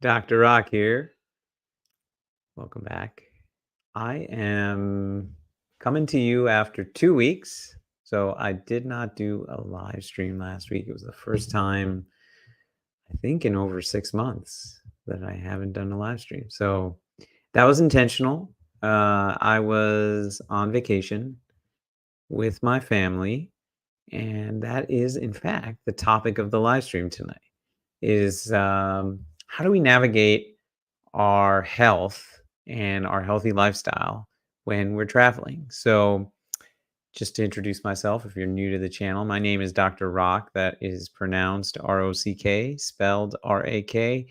Dr. Rock here. Welcome back. I am coming to you after 2 weeks. So I did not do a live stream last week. It was the first time, I think, in over 6 months that I haven't done a live stream. So that was intentional. I was on vacation with my family, and that is, in fact, the topic of the live stream tonight. Is how do we navigate our health and our healthy lifestyle when we're traveling? So, just to introduce myself, if you're new to the channel, my name is Dr. Rock. That is pronounced ROCK, spelled RAK.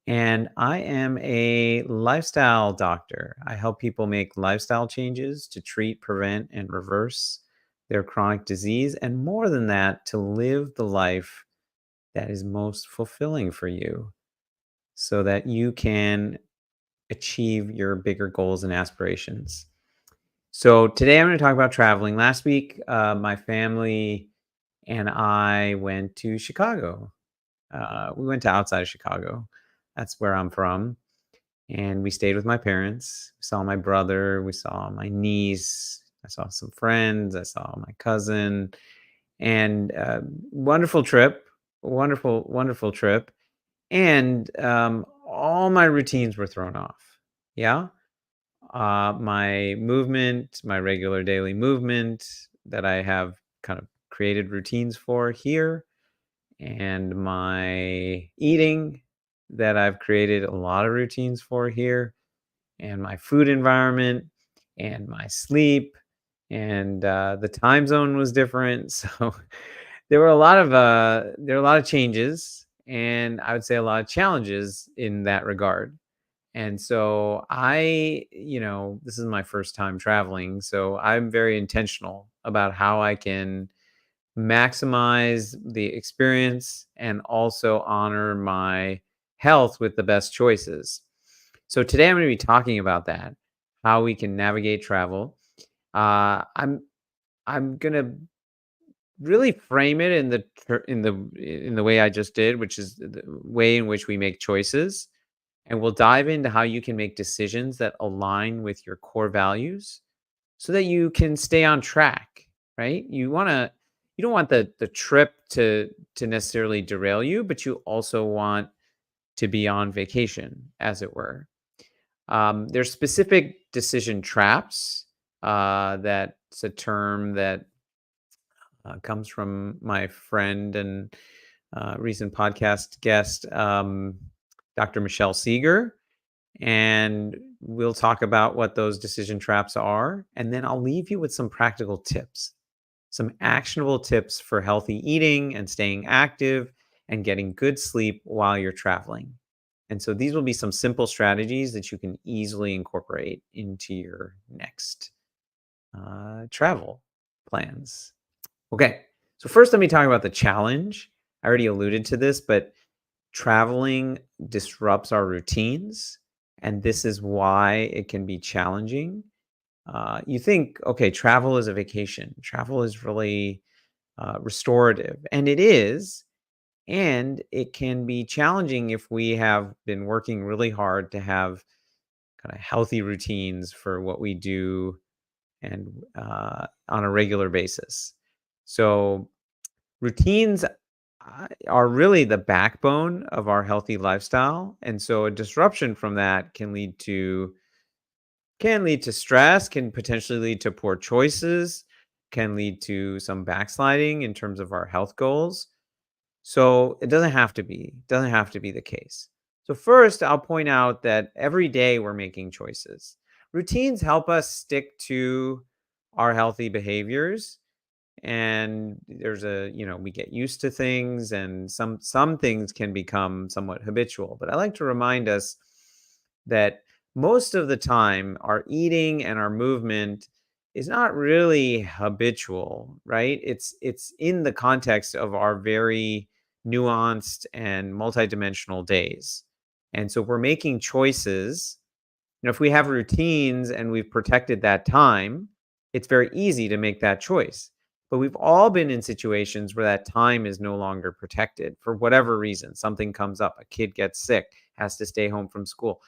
And I am a lifestyle doctor. I help people make lifestyle changes to treat, prevent, and reverse their chronic disease. And more than that, to live the life that is most fulfilling for you so that you can achieve your bigger goals and aspirations. So today I'm going to talk about traveling. Last week, my family and I went to Chicago. We went to outside of Chicago. That's where I'm from. And we stayed with my parents. We saw my brother. We saw my niece. I saw some friends. I saw my cousin. And wonderful trip. Wonderful, wonderful trip. And all my routines were thrown off. Yeah. My movement, my regular daily movement that I have kind of created routines for here, and my eating that I've created a lot of routines for here, and my food environment, and my sleep, and the time zone was different. So there were a lot of changes, and I would say a lot of challenges in that regard. And so this is my first time traveling, so I'm very intentional about how I can maximize the experience and also honor my health with the best choices. So today I'm going to be talking about that, how we can navigate travel. I'm going to really frame it in the way I just did, which is the way in which we make choices, and we'll dive into how you can make decisions that align with your core values so that you can stay on track, right? You don't want the trip to necessarily derail you, but you also want to be on vacation, as it were. There's specific decision traps. That's a term that comes from my friend and recent podcast guest, Dr. Michelle Seeger. And we'll talk about what those decision traps are. And then I'll leave you with some practical tips, some actionable tips for healthy eating and staying active and getting good sleep while you're traveling. And so these will be some simple strategies that you can easily incorporate into your next travel plans. Okay, so first let me talk about the challenge. I already alluded to this, but traveling disrupts our routines, and this is why it can be challenging. You think, okay, travel is a vacation. Travel is really restorative, and it is. And it can be challenging if we have been working really hard to have kind of healthy routines for what we do and on a regular basis. So routines are really the backbone of our healthy lifestyle, and so a disruption from that can lead to stress, can potentially lead to poor choices, can lead to some backsliding in terms of our health goals. So it doesn't have to be the case. So first, I'll point out that every day we're making choices. Routines help us stick to our healthy behaviors, and we get used to things, and some things can become somewhat habitual. But I like to remind us that most of the time our eating and our movement is not really habitual, right? It's in the context of our very nuanced and multidimensional days. And so we're making choices. If we have routines and we've protected that time, it's very easy to make that choice. But we've all been in situations where that time is no longer protected for whatever reason. Something comes up, a kid gets sick, has to stay home from school.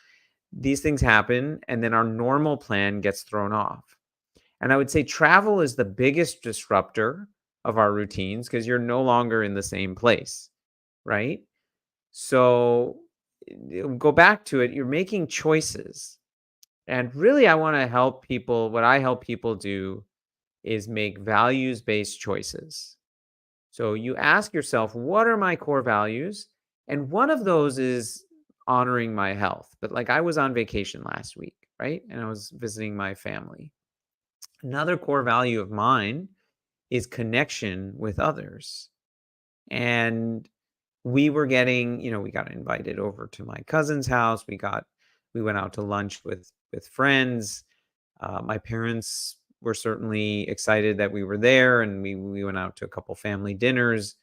These things happen, and then our normal plan gets thrown off. And I would say travel is the biggest disruptor of our routines because you're no longer in the same place, right? So go back to it, you're making choices. And really, I want to help people. What I help people do is make values based choices. So you ask yourself, what are my core values? And one of those is honoring my health. But like I was on vacation last week, right? And I was visiting my family. Another core value of mine is connection with others. And we were getting, we got invited over to my cousin's house. We went out to lunch with friends. My parents were certainly excited that we were there, and we went out to a couple family dinners.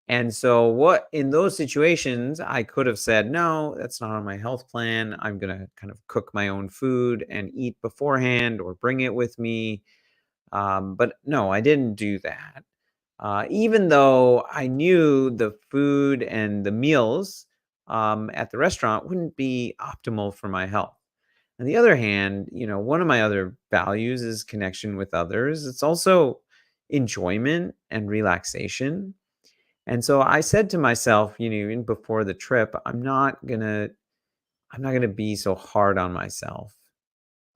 And so, what in those situations, I could have said, no, that's not on my health plan. I'm going to kind of cook my own food and eat beforehand or bring it with me. But no, I didn't do that. Even though I knew the food and the meals at the restaurant wouldn't be optimal for my health. On the other hand, one of my other values is connection with others. It's also enjoyment and relaxation. And so I said to myself, even before the trip, I'm not gonna be so hard on myself.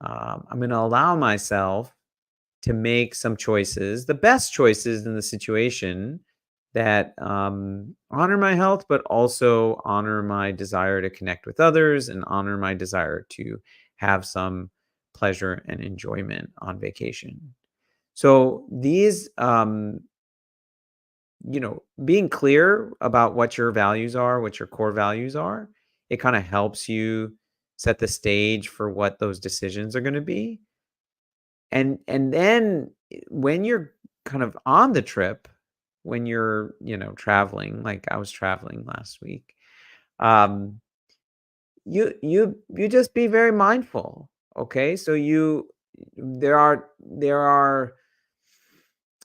I'm gonna allow myself to make some choices, the best choices in the situation that honor my health, but also honor my desire to connect with others and honor my desire to have some pleasure and enjoyment on vacation. So these, being clear about what your values are, what your core values are, it kind of helps you set the stage for what those decisions are going to be. And then when you're kind of on the trip, when you're, traveling, like I was traveling last week, um, you just be very mindful. Okay. So there are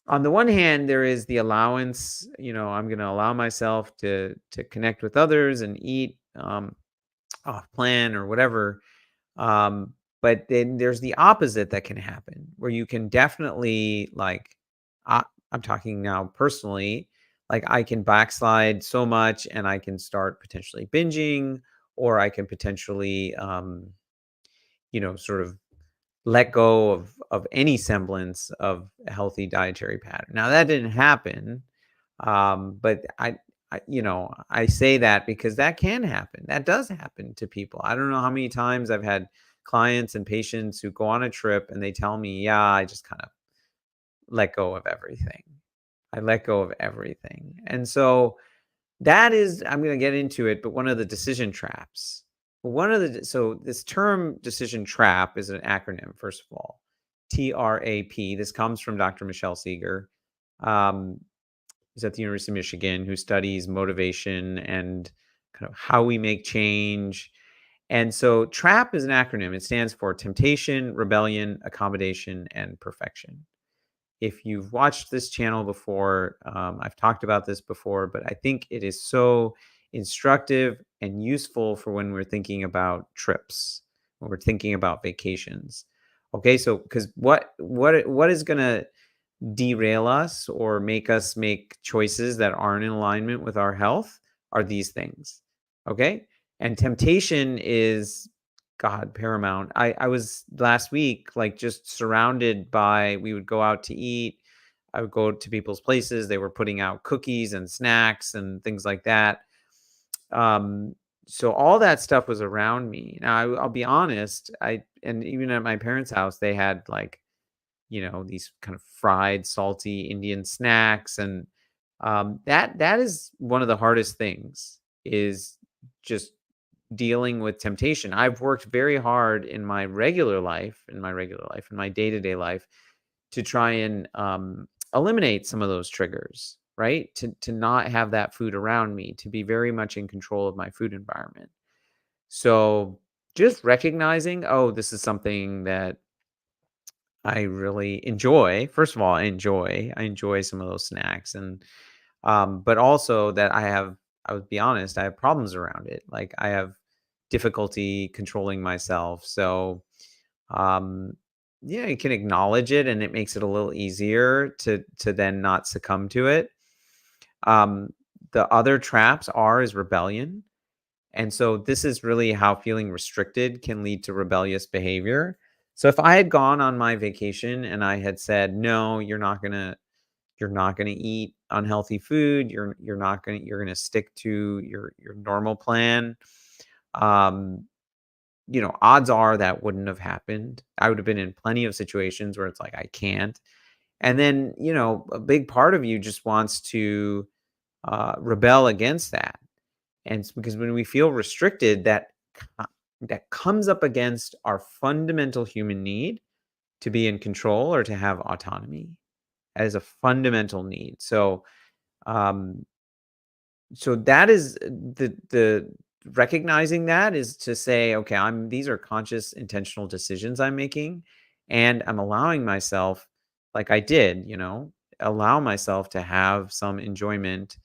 on the one hand, there is the allowance, I'm gonna allow myself to connect with others and eat off plan or whatever. But then there's the opposite that can happen where you can definitely like, I, I'm talking now personally, like I can backslide so much and I can start potentially binging, or I can potentially, sort of let go of any semblance of a healthy dietary pattern. Now that didn't happen, but I say that because that can happen. That does happen to people. I don't know how many times I've had clients and patients who go on a trip and they tell me, "Yeah, I just kind of let go of everything. I let go of everything." And so that is, I'm going to get into it, but one of the decision traps. So this term decision trap is an acronym, first of all. TRAP. This comes from Dr. Michelle Seeger. Um, who's at the University of Michigan, who studies motivation and kind of how we make change. And so TRAP is an acronym. It stands for temptation, rebellion, accommodation, and perfection. If you've watched this channel before, I've talked about this before, but I think it is so instructive and useful for when we're thinking about trips, when we're thinking about vacations. Okay, so because what is going to derail us or make us make choices that aren't in alignment with our health are these things. Okay, and temptation is God, paramount. I was last week, like, just surrounded by we would go out to eat. I would go to people's places. They were putting out cookies and snacks and things like that. Um, so all that stuff was around me. Now I'll be honest, and even at my parents' house, they had like, these kind of fried, salty Indian snacks, and that is one of the hardest things is just dealing with temptation. I've worked very hard in my day-to-day life, to try and eliminate some of those triggers, right? To not have that food around me, to be very much in control of my food environment. So just recognizing, oh, this is something that I really enjoy. First of all, I enjoy some of those snacks, and but also that I would be honest, I have problems around it. Like I have difficulty controlling myself. So um yeah, you can acknowledge it and it makes it a little easier to then not succumb to it. Um the other traps are is rebellion. And so this is really how feeling restricted can lead to rebellious behavior. So if I had gone on my vacation and I had said, "No, you're not gonna eat unhealthy food. You're gonna stick to your normal plan." Um, odds are that wouldn't have happened. I would have been in plenty of situations where it's like I can't. And then, a big part of you just wants to rebel against that. And it's because when we feel restricted, that comes up against our fundamental human need to be in control or to have autonomy as a fundamental need. Um, so that is the recognizing that is to say, okay, these are conscious, intentional decisions I'm making, and I'm allowing myself, like I did, allow myself to have some enjoyment,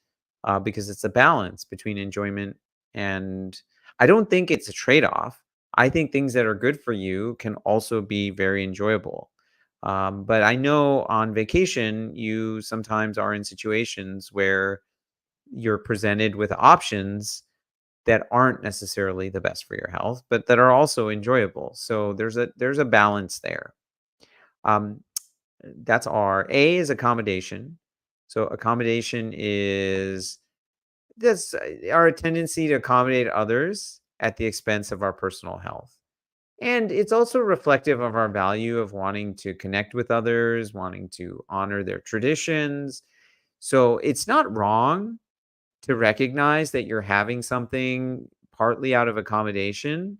because it's a balance between enjoyment and I don't think it's a trade-off. I think things that are good for you can also be very enjoyable. But I know on vacation, you sometimes are in situations where you're presented with options that aren't necessarily the best for your health, but that are also enjoyable. So there's a balance there. Um, that's R. A is accommodation. So accommodation is this our tendency to accommodate others at the expense of our personal health. And it's also reflective of our value of wanting to connect with others, wanting to honor their traditions. So it's not wrong to recognize that you're having something partly out of accommodation,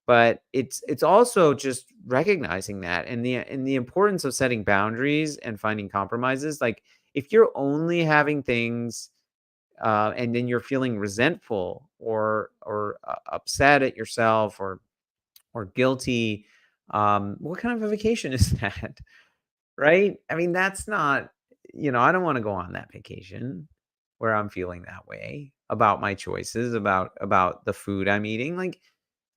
but it's also just recognizing that and the importance of setting boundaries and finding compromises. Like if you're only having things and then you're feeling resentful or upset at yourself or guilty, what kind of a vacation is that? Right? I mean, that's not, I don't want to go on that vacation where I'm feeling that way about my choices, about the food I'm eating. Like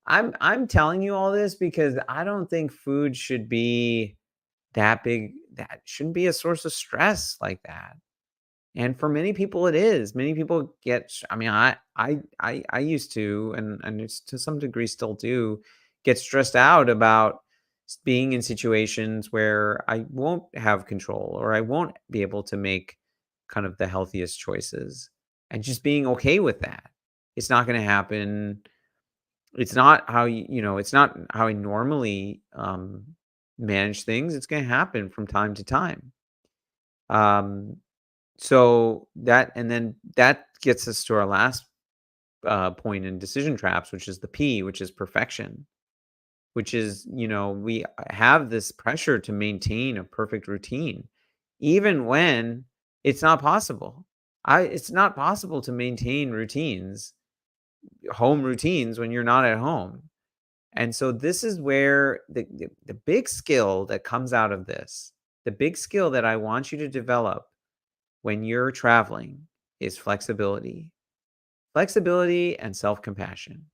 I'm telling you all this because I don't think food should be that big. That shouldn't be a source of stress like that. And for many people it is. Many people I mean, I used to and it's to some degree still do get stressed out about being in situations where I won't have control or I won't be able to make kind of the healthiest choices and just being okay with that. It's not going to happen. It's not how it's not how I normally manage things. It's going to happen from time to time. Um, so that and then that gets us to our last point in decision traps, which is the P, which is perfection, which is, we have this pressure to maintain a perfect routine, even when it's not possible. It's not possible to maintain home routines when you're not at home. And so this is where the big skill that comes out of this, the big skill that I want you to develop when you're traveling is flexibility. Flexibility and self-compassion.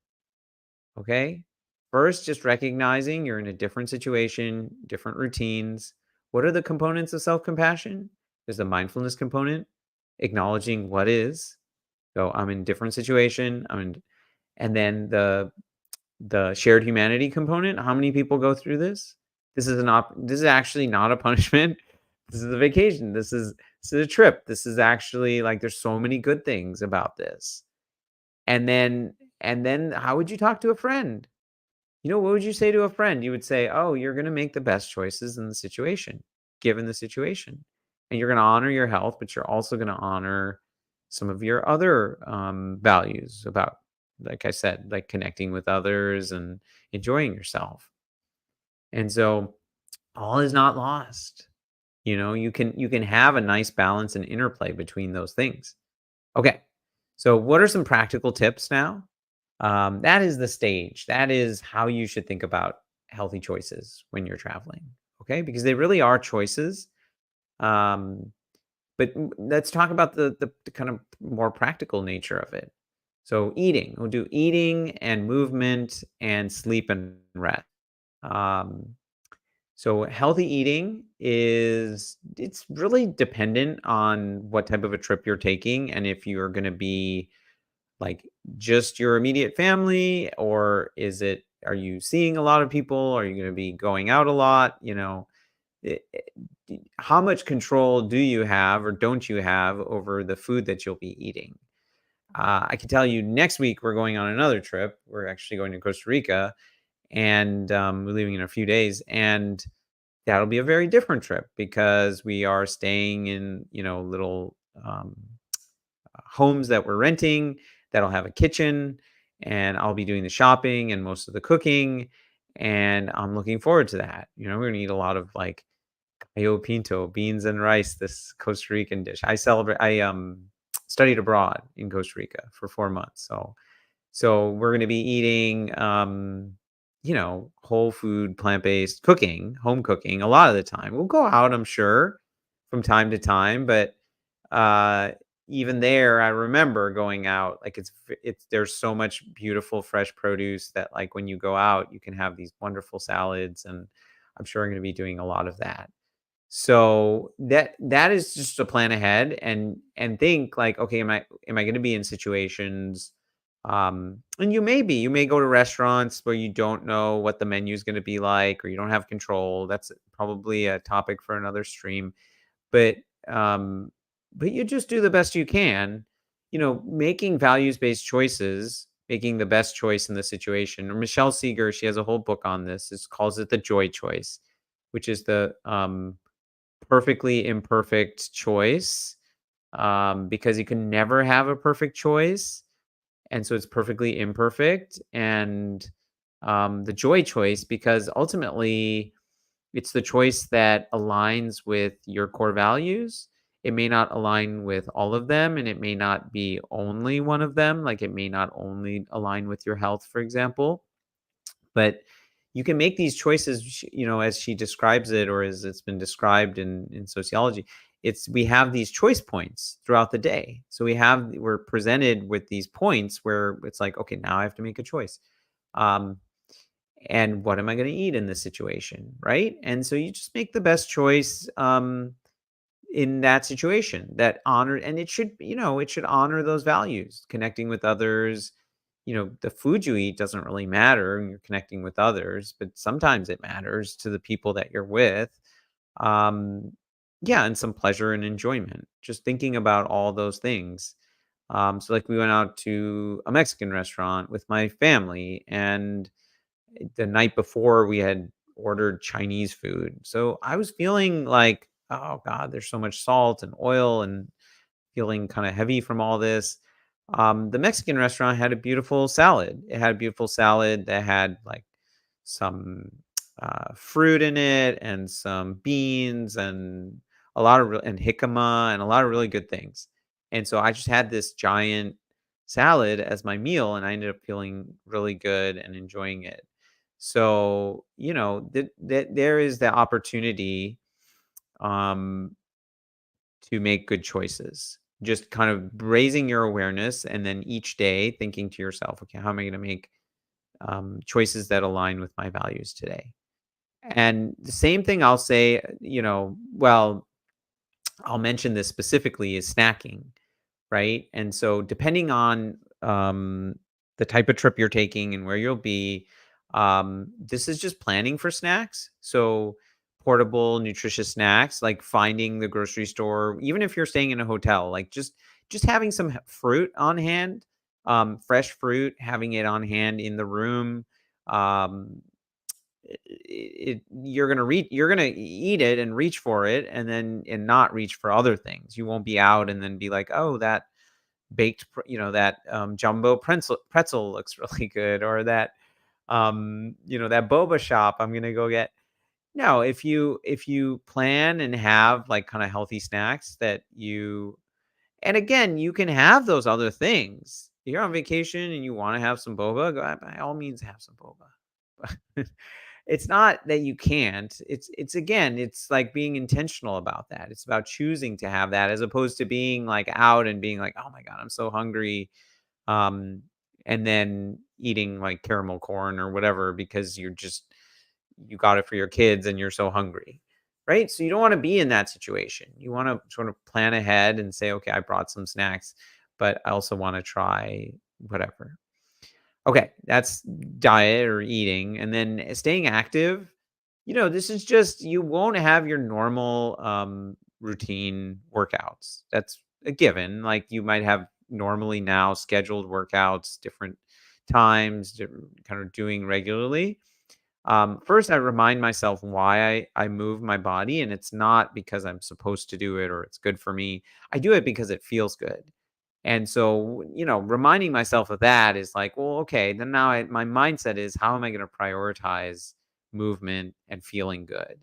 Okay? First, just recognizing you're in a different situation, different routines. What are the components of self-compassion? There's the mindfulness component, acknowledging what is. So I'm in a different situation. And then the shared humanity component. How many people go through this? This is actually not a punishment. This is a vacation. This is a trip. This is actually like there's so many good things about this. And then how would you talk to a friend? What would you say to a friend? You would say, "Oh, you're going to make the best choices in the situation, given the situation. And you're going to honor your health, but you're also going to honor some of your other values about, like I said, like connecting with others and enjoying yourself." And so all is not lost. You can have a nice balance and interplay between those things. Okay. So what are some practical tips now? That is the stage. That is how you should think about healthy choices when you're traveling. okay? Because they really are choices. Um, but let's talk about the kind of more practical nature of it. So eating, we'll do eating and movement and sleep and rest. Um, so healthy eating is it's really dependent on what type of a trip you're taking and if you're going to be like just your immediate family, or is it are you seeing a lot of people? Are you going to be going out a lot? How much control do you have or don't you have over the food that you'll be eating? I can tell you next week we're going on another trip. We're actually going to Costa Rica, and we're leaving in a few days, and that'll be a very different trip because we are staying in little homes that we're renting that'll have a kitchen, and I'll be doing the shopping and most of the cooking, and I'm looking forward to that. We're gonna eat a lot of like gallo pinto, beans and rice, this Costa Rican dish. I studied abroad in Costa Rica for 4 months, so we're gonna be eating whole food, plant-based cooking, home cooking a lot of the time. We'll go out, I'm sure, from time to time, but uh even there I remember going out, like it's there's so much beautiful fresh produce that like when you go out you can have these wonderful salads, and I'm sure I'm going to be doing a lot of that. So that is just to plan ahead and think like, okay, am I going to be in situations, and you may go to restaurants where you don't know what the menu is going to be like, or you don't have control. That's probably a topic for another stream. But um but you just do the best you can, making values-based choices, making the best choice in the situation. Or Michelle Seeger, she has a whole book on this. It calls it the joy choice, which is the perfectly imperfect choice, because you can never have a perfect choice, and so it's perfectly imperfect. And the joy choice, because ultimately it's the choice that aligns with your core values. It may not align with all of them, and it may not be only one of them. Like it may not only align with your health, for example, but you can make these choices, as she describes it, or as it's been described in sociology. We have these choice points throughout the day. So we're presented with these points where it's like, okay, now I have to make a choice. Um, and what am I going to eat in this situation, right? And so you just make the best choice in that situation that honor, and it should honor those values, connecting with others. The food you eat doesn't really matter, and you're connecting with others, but sometimes it matters to the people that you're with. Um, yeah, and some pleasure and enjoyment, just thinking about all those things. So like we went out to a Mexican restaurant with my family, and the night before we had ordered Chinese food. So I was feeling like, oh God, there's so much salt and oil, and feeling kind of heavy from all this. The Mexican restaurant had a beautiful salad. It had a beautiful salad that had like some fruit in it, and some beans, and and jicama, and a lot of really good things. And so I just had this giant salad as my meal, and I ended up feeling really good and enjoying it. So there is the opportunity, um, to make good choices. Just kind of raising your awareness, and then each day thinking to yourself, okay, how am I going to make choices that align with my values today? And the same thing I'll say, well, I'll mention this specifically is snacking, right? And so depending on the type of trip you're taking and where you'll be, this is just planning for snacks. So portable, nutritious snacks, like finding the grocery store, even if you're staying in a hotel, like just having some fruit on hand, fresh fruit, having it on hand in the room. Um, you're gonna eat it and reach for it, and then and not reach for other things. You won't be out and then be like, oh, that that jumbo pretzel looks really good, or that that boba shop I'm gonna go get. No, if you plan and have like kind of healthy snacks that you and again, you can have those other things. You're on vacation and you want to have some boba, by all means have some boba. It's not that you can't. It's again, it's like being intentional about that. It's about choosing to have that as opposed to being like out and being like, "Oh my god, I'm so hungry." Um and then eating like caramel corn or whatever because you got it for your kids and you're so hungry. Right? So you don't want to be in that situation. You want to sort of plan ahead and say, "Okay, I brought some snacks, but I also want to try whatever." Okay, that's diet or eating, and then staying active. This is just you won't have your normal routine workouts. That's a given. Like you might have normally now scheduled workouts, different times, kind of doing regularly. First, I remind myself why I move my body, and it's not because I'm supposed to do it or it's good for me. I do it because it feels good. And so, reminding myself of that is like, well, okay, then now my mindset is how am I going to prioritize movement and feeling good?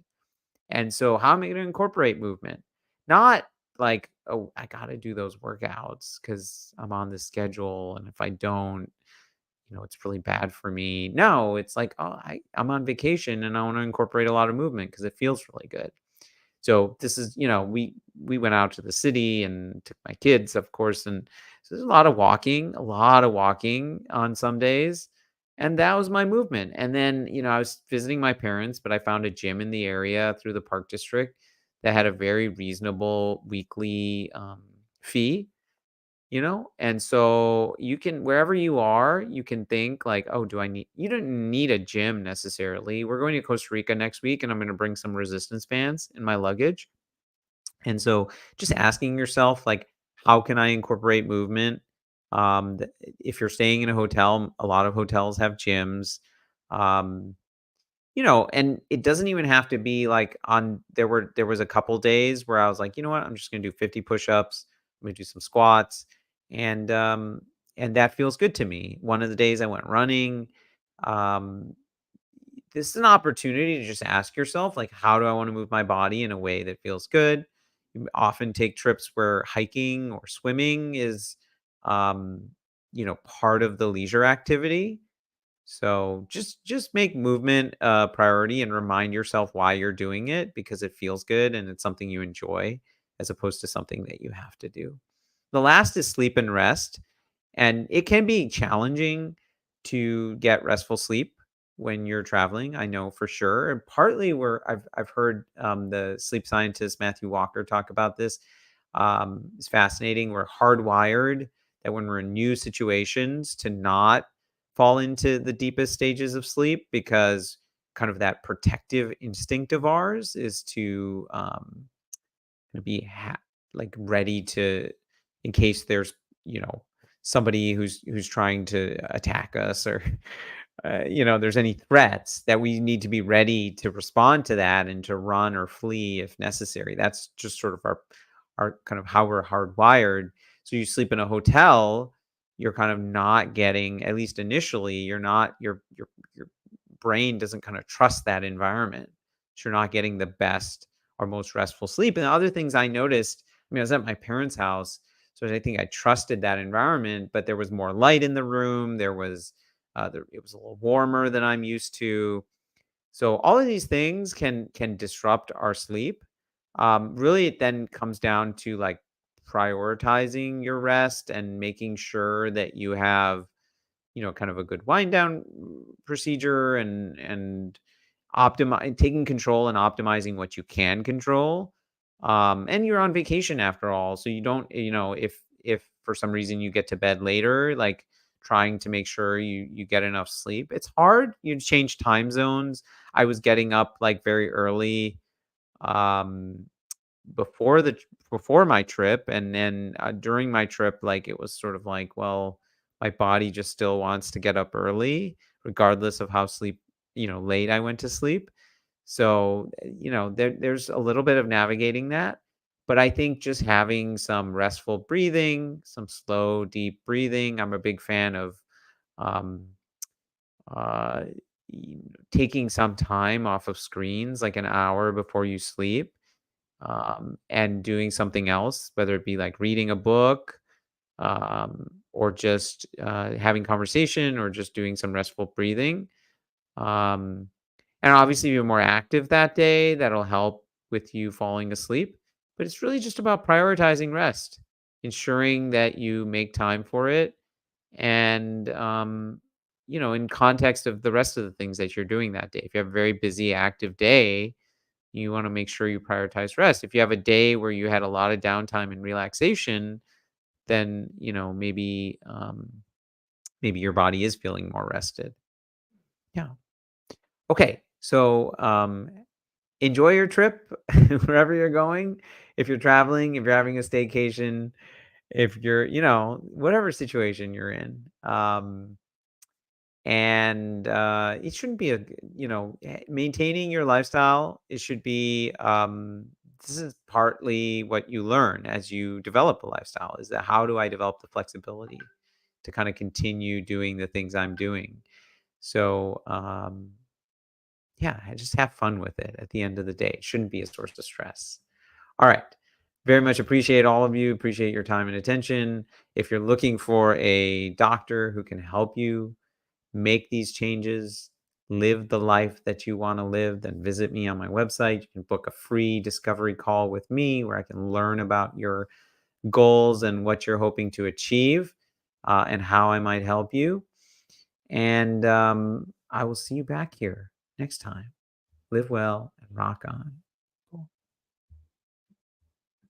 And so, how am I going to incorporate movement? Not like, oh, I got to do those workouts because I'm on this schedule. And if I don't, it's really bad for me. No, it's like, oh, I'm on vacation and I want to incorporate a lot of movement because it feels really good. So this is, we went out to the city and took my kids, of course, and so there's a lot of walking on some days, and that was my movement. And then, I was visiting my parents, but I found a gym in the area through the park district that had a very reasonable weekly fee. And so you can wherever you are, you can think like, "Oh, do I need" you don't need a gym necessarily. We're going to Costa Rica next week, and I'm gonna bring some resistance bands in my luggage. And so just asking yourself, like, how can I incorporate movement? If you're staying in a hotel, a lot of hotels have gyms. Um, and it doesn't even have to be like there was a couple days where I was like, you know what, I'm just gonna do 50 push-ups, I'm gonna do some squats, and that feels good to me. One of the days I went running. Um, this is an opportunity to just ask yourself, like, how do I want to move my body in a way that feels good? You often take trips where hiking or swimming is um, part of the leisure activity. So just make movement a priority and remind yourself why you're doing it because it feels good and it's something you enjoy as opposed to something that you have to do. The last is sleep and rest. And it can be challenging to get restful sleep when you're traveling, I know for sure. And partly where I've heard the sleep scientist Matthew Walker talk about this. It's fascinating. We're hardwired that when we're in new situations to not fall into the deepest stages of sleep because kind of that protective instinct of ours is to be like ready to in case there's you know somebody who's trying to attack us or there's any threats that we need to be ready to respond to that and to run or flee if necessary. That's just sort of our kind of how we're hardwired. So you sleep in a hotel, you're kind of not getting, at least initially, you're not your brain doesn't kind of trust that environment. So you're not getting the best or most restful sleep. And the other things I noticed, I mean, I was at my parents' house, so I think I trusted that environment, but there was more light in the room. It was a little warmer than I'm used to. So all of these things can disrupt our sleep. Really, it then comes down to like prioritizing your rest and making sure that you have kind of a good wind down procedure and optimize taking control and optimizing what you can control. And you're on vacation after all, so you don't, if for some reason you get to bed later, like trying to make sure you get enough sleep. It's hard. You change time zones. I was getting up like very early um before the before my trip, and then during my trip, like it was sort of like, well, my body just still wants to get up early regardless of how late I went to sleep. So there's a little bit of navigating that, but I think just having some restful breathing, some slow deep breathing. I'm a big fan of um uh taking some time off of screens, like an hour before you sleep, and doing something else, whether it be like reading a book, or just having conversation, or just doing some restful breathing. Um, And obviously, you're more active that day. That'll help with you falling asleep. But it's really just about prioritizing rest, ensuring that you make time for it, and in context of the rest of the things that you're doing that day. If you have a very busy, active day, you want to make sure you prioritize rest. If you have a day where you had a lot of downtime and relaxation, then maybe your body is feeling more rested. Yeah. Okay. So enjoy your trip wherever you're going. If you're traveling, if you're having a staycation, if you're, whatever situation you're in. And it shouldn't be maintaining your lifestyle. It should be, this is partly what you learn as you develop a lifestyle, is that how do I develop the flexibility to kind of continue doing the things I'm doing? So, yeah, I just have fun with it at the end of the day. It shouldn't be a source of stress. All right. Very much appreciate all of you. Appreciate your time and attention. If you're looking for a doctor who can help you make these changes, live the life that you want to live, then visit me on my website. You can book a free discovery call with me where I can learn about your goals and what you're hoping to achieve, and how I might help you. And I will see you back here next time. Live well and rock on.